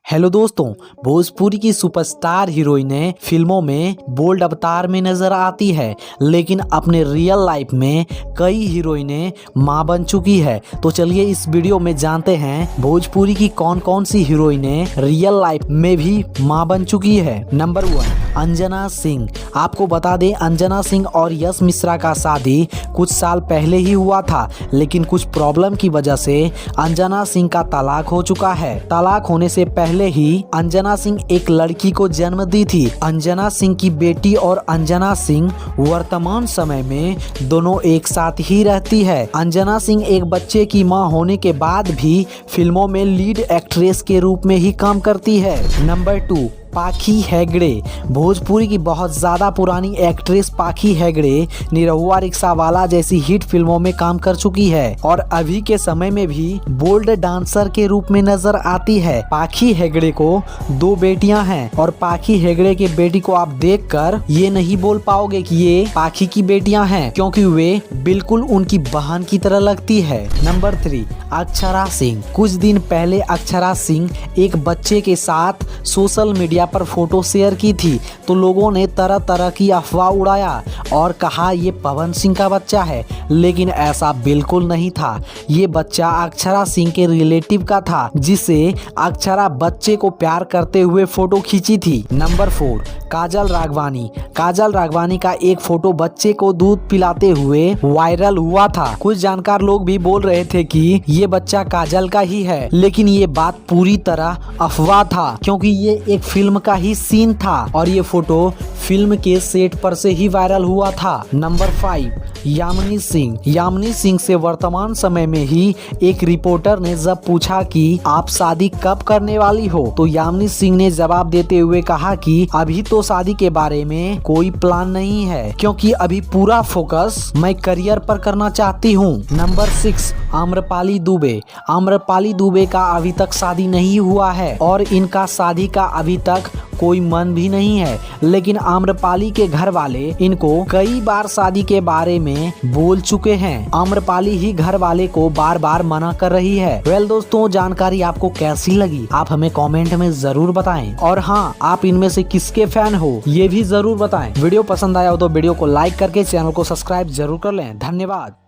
Hello दोस्तों, भोजपुरी की superstar हीरोइनें फिल्मों में बोल्ड अवतार में नजर आती है, लेकिन अपने रियल लाइफ में कई हीरोइनें मां बन चुकी है। तो चलिए इस वीडियो में जानते हैं भोजपुरी की कौन कौन सी हीरोइनें रियल लाइफ में भी मां बन चुकी है। नंबर 1, अंजना सिंह। आपको बता दें, अंजना सिंह और यश मिश्रा का शादी कुछ साल पहले ही हुआ था, लेकिन कुछ प्रॉब्लम की वजह से अंजना सिंह का तलाक हो चुका है। तलाक होने से पहले ही अंजना सिंह एक लड़की को जन्म दी थी। अंजना सिंह की बेटी और अंजना सिंह वर्तमान समय में दोनों एक साथ ही रहती है। अंजना सिंह एक बच्चे की मां होने के बाद भी फिल्मों में लीड एक्ट्रेस के रूप में ही काम करती है। नंबर 2, पाखी हेगड़े। भोजपुरी की बहुत ज्यादा पुरानी एक्ट्रेस पाखी हेगड़े निरहुआ रिक्शा वाला जैसी हिट फिल्मों में काम कर चुकी है और अभी के समय में भी बोल्ड डांसर के रूप में नजर आती है। पाखी हेगड़े को 2 बेटियां हैं और पाखी हेगड़े के बेटी को आप देखकर ये नहीं बोल पाओगे कि ये पाखी की बेटियां हैं, क्योंकि वे बिल्कुल उनकी बहन की तरह लगती है। नंबर 3, अक्षरा सिंह। कुछ दिन पहले अक्षरा सिंह एक बच्चे के साथ सोशल मीडिया पर फोटो शेयर की थी, तो लोगों ने तरह तरह की अफवाह उड़ाया और कहा ये पवन सिंह का बच्चा है, लेकिन ऐसा बिल्कुल नहीं था। ये बच्चा अक्षरा सिंह के रिलेटिव का था, जिसे अक्षरा बच्चे को प्यार करते हुए फोटो खींची थी। नंबर 4, काजल राघवानी। काजल राघवानी का एक फोटो बच्चे को दूध पिलाते हुए वायरल हुआ था। कुछ जानकार लोग भी बोल रहे थे कि ये बच्चा काजल का ही है, लेकिन ये बात पूरी तरह अफवाह था, क्योंकि ये एक फिल्म का ही सीन था और ये फोटो फिल्म के सेट पर से ही वायरल हुआ था। नंबर 5, यामिनी सिंह। यामिनी सिंह से वर्तमान समय में ही एक रिपोर्टर ने जब पूछा कि आप शादी कब करने वाली हो, तो यामिनी सिंह ने जवाब देते हुए कहा कि अभी तो शादी के बारे में कोई प्लान नहीं है, क्योंकि अभी पूरा फोकस मैं करियर पर करना चाहती हूँ। नंबर 6, आम्रपाली दुबे। आम्रपाली दुबे का अभी तक शादी नहीं हुआ है और इनका शादी का अभी तक कोई मन भी नहीं है, लेकिन आम्रपाली के घर वाले इनको कई बार शादी के बारे में बोल चुके हैं। आम्रपाली ही घर वाले को बार बार मना कर रही है। दोस्तों, जानकारी आपको कैसी लगी आप हमें कमेंट में जरूर बताएं, और हाँ, आप इनमें से किसके फैन हो ये भी जरूर बताएं। वीडियो पसंद आया हो तो वीडियो को लाइक करके चैनल को सब्सक्राइब जरूर कर लें। धन्यवाद।